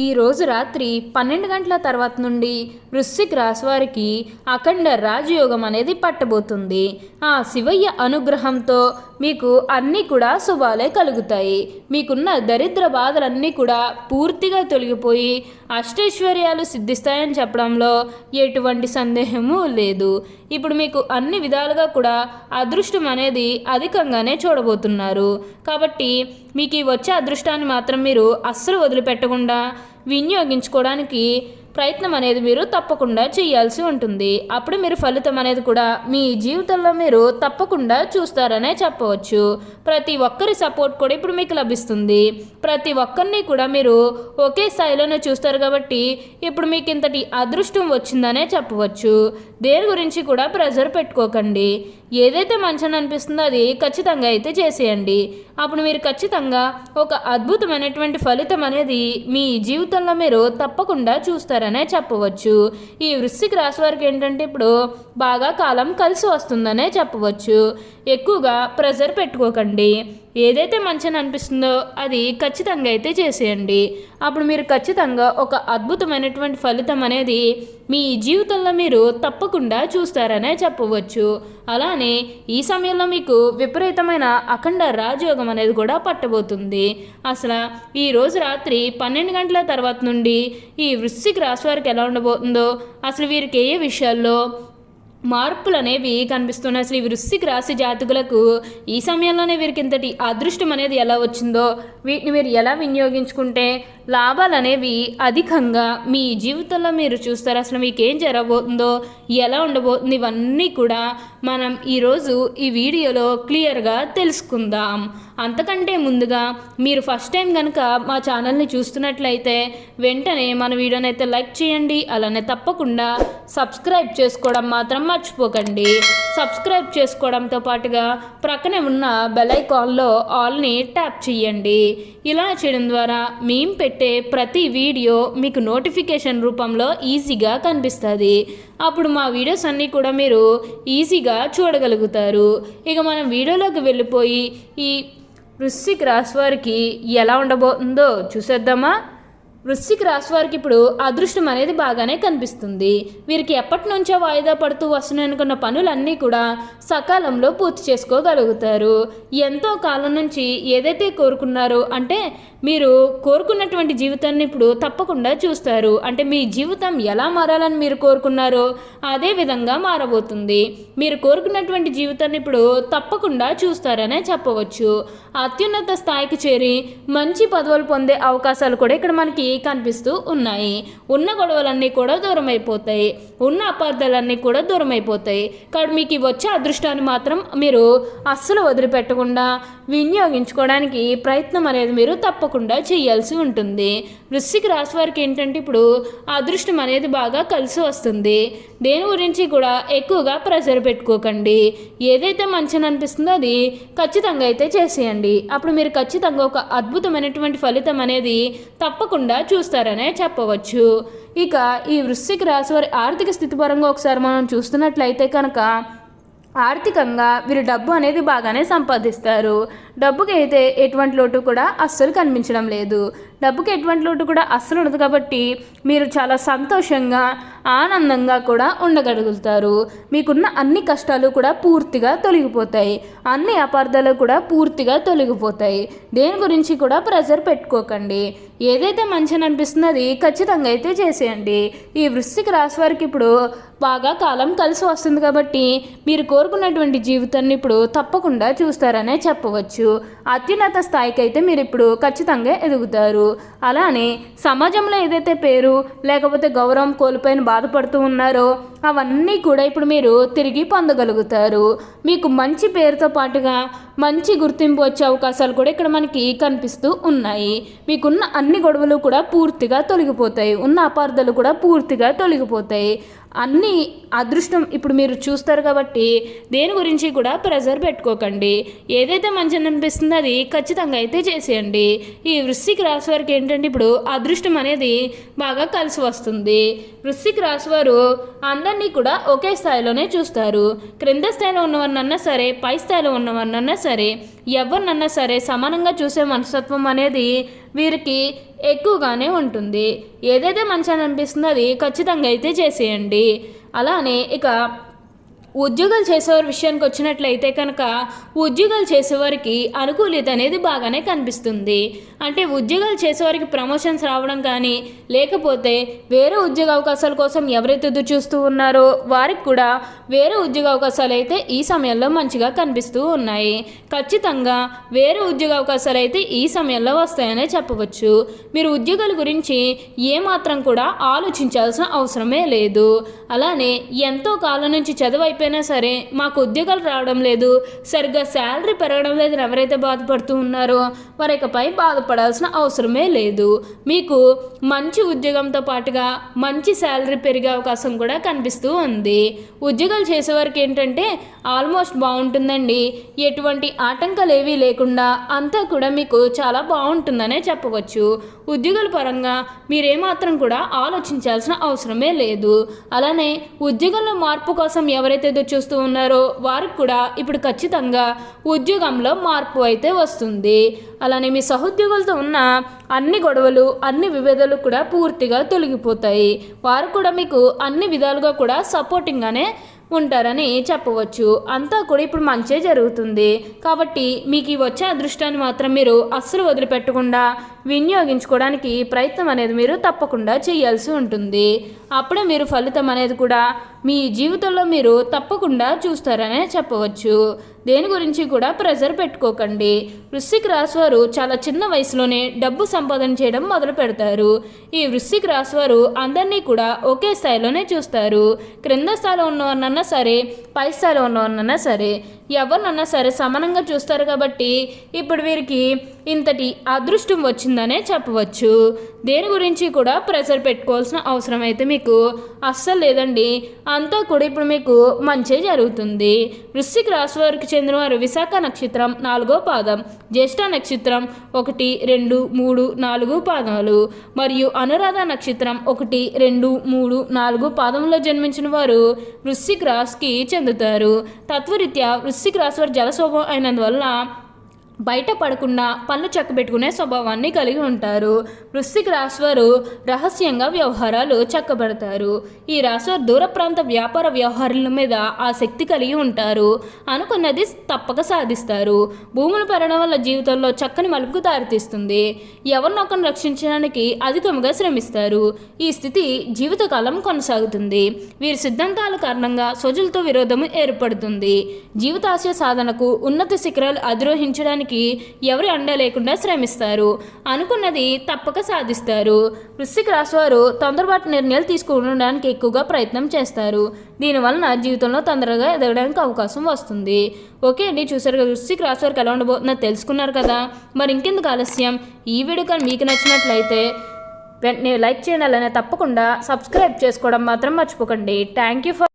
ఈ రోజు రాత్రి 12 గంటల తర్వాత నుండి వృశ్చిక రాశి వారికి అఖండ రాజయోగం అనేది పట్టబోతుంది. ఆ శివయ్య అనుగ్రహంతో మీకు అన్నీ కూడా శుభాలే కలుగుతాయి. మీకున్న దరిద్ర బాధలన్నీ కూడా పూర్తిగా తొలగిపోయి అష్టైశ్వర్యాలు సిద్ధిస్తాయని చెప్పడంలో ఎటువంటి సందేహము లేదు. ఇప్పుడు మీకు అన్ని విధాలుగా కూడా అదృష్టం అనేది అధికంగానే చూడబోతున్నారు. కాబట్టి మీకు ఈ వచ్చే అదృష్టాన్ని మాత్రం మీరు అస్సలు వదిలిపెట్టకుండా వినియోగించుకోవడానికి ప్రయత్నం అనేది మీరు తప్పకుండా చేయాల్సి ఉంటుంది. అప్పుడు మీరు ఫలితం అనేది కూడా మీ జీవితంలో మీరు తప్పకుండా చూస్తారనే చెప్పవచ్చు. ప్రతి ఒక్కరి సపోర్ట్ కూడా ఇప్పుడు మీకు లభిస్తుంది. ప్రతి ఒక్కరిని కూడా మీరు ఒకే స్థాయిలోనే చూస్తారు కాబట్టి ఇప్పుడు మీకు ఇంతటి అదృష్టం వచ్చిందనే చెప్పవచ్చు. దేని గురించి కూడా ప్రెజర్ పెట్టుకోకండి. ఏదైతే మంచిని అనిపిస్తుందో అది ఖచ్చితంగా అయితే చేసేయండి. అప్పుడు మీరు ఖచ్చితంగా ఒక అద్భుతమైనటువంటి ఫలితం అనేది మీ జీవితంలో మీరు తప్పకుండా చూస్తారనే చెప్పవచ్చు. ఈ వృశ్చిక రాశి వారికి ఏంటంటే ఇప్పుడు బాగా కాలం కలిసి వస్తుందనే చెప్పవచ్చు. ఎక్కువగా ప్రెజర్ పెట్టుకోకండి. ఏదైతే మంచిని అనిపిస్తుందో అది ఖచ్చితంగా అయితే చేసేయండి. అప్పుడు మీరు ఖచ్చితంగా ఒక అద్భుతమైనటువంటి ఫలితం అనేది మీ జీవితంలో మీరు తప్పకుండా చూస్తారనే చెప్పవచ్చు. అలానే ఈ సమయంలో మీకు విపరీతమైన అఖండ రాజయోగం అనేది కూడా పట్టబోతుంది. అసలు ఈ రోజు రాత్రి 12 గంటల తర్వాత నుండి ఈ వృశ్చిక రాశి వారికి ఎలా ఉండబోతుందో, అసలు వీరికి ఏ విషయాల్లో మార్పులు అనేవి కనిపిస్తున్నాయి, అసలు ఈ వృశ్చిక రాశి జాతకులకు ఈ సమయంలోనే వీరికి ఇంతటి అదృష్టం అనేది ఎలా వచ్చిందో, వీటిని మీరు ఎలా వినియోగించుకుంటే లాభాలు అనేవి అధికంగా మీ జీవితంలో మీరు చూస్తారు, అసలు మీకు ఏం జరగబోతుందో, ఎలా ఉండబోతుంది, ఇవన్నీ కూడా మనం ఈరోజు ఈ వీడియోలో క్లియర్గా తెలుసుకుందాం. అంతకంటే ముందుగా మీరు ఫస్ట్ టైం కనుక మా ఛానల్ని చూస్తున్నట్లయితే వెంటనే మన వీడియోని అయితే లైక్ చేయండి. అలానే తప్పకుండా సబ్స్క్రైబ్ చేసుకోవడం మాత్రం మర్చిపోకండి. సబ్స్క్రైబ్ చేసుకోవడంతో పాటుగా ప్రక్కనే ఉన్న బెల్ ఐకాన్లో ఆల్ని ట్యాప్ చేయండి. ఇలా చేయడం ద్వారా మేము పెట్టే ప్రతి వీడియో మీకు నోటిఫికేషన్ రూపంలో ఈజీగా కనిపిస్తుంది. అప్పుడు మా వీడియోస్ అన్నీ కూడా మీరు ఈజీగా చూడగలుగుతారు. ఇక మనం వీడియోలోకి వెళ్ళిపోయి ఈ వృశ్చిక రాశి వారికి ఎలా ఉండబోతుందో చూసేద్దామా. వృశ్చిక రాశి వారికి ఇప్పుడు అదృష్టం అనేది బాగానే కనిపిస్తుంది. వీరికి ఎప్పటి నుంచో వాయిదా పడుతూ వస్తున్నాయనుకున్న పనులన్నీ కూడా సకాలంలో పూర్తి చేసుకోగలుగుతారు. ఎంతో కాలం నుంచి ఏదైతే కోరుకున్నారో, అంటే మీరు కోరుకున్నటువంటి జీవితాన్ని ఇప్పుడు తప్పకుండా చూస్తారు. అంటే మీ జీవితం ఎలా మారాలని మీరు కోరుకున్నారో అదే విధంగా మారబోతుంది. మీరు కోరుకున్నటువంటి జీవితాన్ని ఇప్పుడు తప్పకుండా చూస్తారనే చెప్పవచ్చు. అత్యున్నత స్థాయికి చేరి మంచి పదవులు పొందే అవకాశాలు కూడా ఇక్కడ మనకి కనిపిస్తూ ఉన్నాయి. ఉన్న గొడవలన్నీ కూడా దూరం అయిపోతాయి. ఉన్న అపార్థాలన్నీ కూడా దూరం అయిపోతాయి. కాబట్టి మీకు వచ్చే అదృష్టాన్ని మాత్రం మీరు అస్సలు వదిలిపెట్టకుండా వినియోగించుకోవడానికి ప్రయత్నం అనేది మీరు తప్పకుండా చేయాల్సి ఉంటుంది. వృశ్చిక రాశి వారికి ఏంటంటే ఇప్పుడు అదృష్టం అనేది బాగా కలిసి వస్తుంది. దేని గురించి కూడా ఎక్కువగా ప్రెషర్ పెట్టుకోకండి. ఏదైతే మంచిని అనిపిస్తుందో అది ఖచ్చితంగా అయితే చేసేయండి. అప్పుడు మీరు ఖచ్చితంగా ఒక అద్భుతమైనటువంటి ఫలితం అనేది తప్పకుండా చూస్తారనే చెప్పవచ్చు. ఇక ఈ వృశ్చిక రాశి వారి ఆర్థిక స్థితి పరంగా ఒకసారి మనం చూస్తున్నట్లయితే కనుక ఆర్థికంగా వీరు డబ్బు అనేది బాగానే సంపాదిస్తారు. డబ్బుకి అయితే ఎటువంటి లోటు కూడా అస్సలు కనిపించడం లేదు. డబ్బుకి ఎటువంటి లోటు కూడా అస్సలు ఉండదు. కాబట్టి మీరు చాలా సంతోషంగా ఆనందంగా కూడా ఉండగలుగుతారు. మీకున్న అన్ని కష్టాలు కూడా పూర్తిగా తొలగిపోతాయి. అన్ని అపార్థాలు కూడా పూర్తిగా తొలగిపోతాయి. దేని గురించి కూడా ప్రెజర్ పెట్టుకోకండి. ఏదైతే మంచిని అనిపిస్తుందో అది ఖచ్చితంగా అయితే చేసేయండి. ఈ వృశ్చిక రాశి వారికి ఇప్పుడు బాగా కాలం కలిసి వస్తుంది కాబట్టి మీరు కోరుకున్నటువంటి జీవితాన్ని ఇప్పుడు తప్పకుండా చూస్తారనే చెప్పవచ్చు. అత్యున్నత స్థాయికి అయితే మీరు ఇప్పుడు ఖచ్చితంగా ఎదుగుతారు. అలానే సమాజంలో ఏదైతే పేరు లేకపోతే గౌరవం కోల్పోయిన బాధపడుతూ ఉన్నారో అవన్నీ కూడా ఇప్పుడు మీరు తిరిగి పొందగలుగుతారు. మీకు మంచి పేరుతో పాటుగా మంచి గుర్తింపు వచ్చే అవకాశాలు కూడా ఇక్కడ మనకి కనిపిస్తూ ఉన్నాయి. మీకున్న అన్ని గొడవలు కూడా పూర్తిగా తొలగిపోతాయి. ఉన్న అపార్థాలు కూడా పూర్తిగా తొలగిపోతాయి. అన్ని అదృష్టం ఇప్పుడు మీరు చూస్తారు కాబట్టి దేని గురించి కూడా ప్రెజర్ పెట్టుకోకండి. ఏదైతే మంచిని అనిపిస్తుందో అది ఖచ్చితంగా అయితే చేసేయండి. ఈ వృశ్చిక రాశి వారికి ఏంటంటే ఇప్పుడు అదృష్టం అనేది బాగా కలిసి వస్తుంది. వృశ్చిక రాశి వారు అందరినీ కూడా ఒకే స్థాయిలోనే చూస్తారు. క్రింద స్థాయిలో ఉన్నవారినన్నా సరే, పై స్థాయిలో ఉన్నవారినన్నా సరే, ఎవరినన్నా సరే సమానంగా చూసే మనస్తత్వం అనేది వీరికి ఎక్కువగానే ఉంటుంది. ఏదైతే మంచి అనిపిస్తుందో అది ఖచ్చితంగా అయితే చేసేయండి. అలానే ఇక ఉద్యోగాలు చేసేవారి విషయానికి వచ్చినట్లయితే కనుక ఉద్యోగాలు చేసేవారికి అనుకూలిత అనేది బాగానే కనిపిస్తుంది. అంటే ఉద్యోగాలు చేసేవారికి ప్రమోషన్స్ రావడం కానీ లేకపోతే వేరే ఉద్యోగ అవకాశాల కోసం ఎవరైతే ఎదురు చూస్తూ ఉన్నారో వారికి కూడా వేరే ఉద్యోగ అవకాశాలు అయితే ఈ సమయంలో మంచిగా కనిపిస్తూ ఉన్నాయి. ఖచ్చితంగా వేరే ఉద్యోగ అవకాశాలు అయితే ఈ సమయంలో వస్తాయనే చెప్పవచ్చు. మీరు ఉద్యోగాల గురించి ఏమాత్రం కూడా ఆలోచించాల్సిన అవసరమే లేదు. అలానే ఎంతో కాలం నుంచి చదువు అయినా సరే మాకు ఉద్యోగాలు రావడం లేదు, సరిగ్గా శాలరీ పెరగడం లేదని ఎవరైతే బాధపడుతూ ఉన్నారో వారి ఇకపై బాధపడాల్సిన అవసరమే లేదు. మీకు మంచి ఉద్యోగంతో పాటుగా మంచి శాలరీ పెరిగే అవకాశం కూడా కనిపిస్తూ ఉంది. ఉద్యోగాలు చేసేవారికి ఏంటంటే ఆల్మోస్ట్ బాగుంటుందండి. ఎటువంటి ఆటంకాలు ఏవీ లేకుండా అంతా కూడా మీకు చాలా బాగుంటుందనే చెప్పవచ్చు. ఉద్యోగాల పరంగా మీరేమాత్రం కూడా ఆలోచించాల్సిన అవసరమే లేదు. అలానే ఉద్యోగంలో మార్పు కోసం ఎవరైతే చూస్తూ ఉన్నారో వారికి కూడా ఇప్పుడు ఖచ్చితంగా ఉద్యోగంలో మార్పు అయితే వస్తుంది. అలానే మీ సహోద్యోగులతో ఉన్న అన్ని గొడవలు అన్ని విభేదాలు కూడా పూర్తిగా తొలగిపోతాయి. వారు కూడా మీకు అన్ని విధాలుగా కూడా సపోర్టింగ్గానే ఉంటారని చెప్పవచ్చు. అంతా కూడా ఇప్పుడు మంచే జరుగుతుంది. కాబట్టి మీకు ఈ వచ్చే అదృష్టాన్ని మాత్రం మీరు అస్సలు వదిలిపెట్టకుండా వినియోగించుకోవడానికి ప్రయత్నం అనేది మీరు తప్పకుండా చేయాల్సి ఉంటుంది. అప్పుడే మీరు ఫలితం అనేది కూడా మీ జీవితంలో మీరు తప్పకుండా చూస్తారనే చెప్పవచ్చు. దేని గురించి కూడా ప్రెజర్ పెట్టుకోకండి. వృశ్చిక రాశి వారు చాలా చిన్న వయసులోనే డబ్బు సంపాదన చేయడం మొదలు పెడతారు. ఈ వృశ్చిక రాశి వారు అందరినీ కూడా ఒకే స్థాయిలోనే చూస్తారు. క్రింద స్థాయిలో ఉన్నవారినన్నా సరే పై స్థాయిలో ఉన్నవారినన్నా సరే ఎవరినన్నా సరే సమానంగా చూస్తారు. కాబట్టి ఇప్పుడు వీరికి ఇంతటి అదృష్టం వచ్చిందనే చెప్పవచ్చు. దేని గురించి కూడా ప్రెషర్ పెట్టుకోవాల్సిన అవసరం అయితే మీకు అస్సలు లేదండి. అంతా కూడా ఇప్పుడు మీకు మంచి జరుగుతుంది. వృశ్చిక రాశి వారికి చెందినవారు విశాఖ నక్షత్రం 4వ పాదం, జ్యేష్ఠ నక్షత్రం 1, 2, 3, 4 పాదాలు మరియు అనురాధ నక్షత్రం 1, 2, 3, 4 పాదంలో జన్మించిన వారు వృశ్చిక రాశికి చెందుతారు. తత్వరీత్యా వృశ్చిక రాశి వారు జల స్వభావం అయినందువల్ల బయట పడకుండా పళ్ళు చక్కబెట్టుకునే స్వభావాన్ని కలిగి ఉంటారు. వృశ్చిక రాశివారు రహస్యంగా వ్యవహారాలు చక్కబెడతారు. ఈ రాశివారు దూర ప్రాంత వ్యాపార వ్యవహారాల మీద ఆసక్తి కలిగి ఉంటారు. అనుకున్నది తప్పక సాధిస్తారు. భూములు పెరగడం వల్ల జీవితంలో చక్కని మలుపుకు దారితీస్తుంది. ఎవరినొకరిని రక్షించడానికి అధికంగా శ్రమిస్తారు. ఈ స్థితి జీవితకాలం కొనసాగుతుంది. వీరి సిద్ధాంతాల కారణంగా స్వజులతో విరోధం ఏర్పడుతుంది. జీవితాశయ సాధనకు ఉన్నత శిఖరాలు అధిరోహించడానికి ఎవరి అండ లేకుండా శ్రమిస్తారు. అనుకున్నది తప్పక సాధిస్తారు. వృశ్చిక రాశి వారు తొందరపాటు నిర్ణయాలు తీసుకోవడానికి ఎక్కువగా ప్రయత్నం చేస్తారు. దీనివలన జీవితంలో తొందరగా ఎదగడానికి అవకాశం వస్తుంది. ఓకే అండి, చూసారు కదా వృశ్చిక రాశి వారికి ఎలా ఉండబోతుందో తెలుసుకున్నారు కదా. మరి ఇంకెందుకు ఆలస్యం, ఈ వీడియో కానీ మీకు నచ్చినట్లయితే వెంటనే లైక్ చేయాలనే తప్పకుండా సబ్స్క్రైబ్ చేసుకోవడం మాత్రం మర్చిపోకండి. Thank you for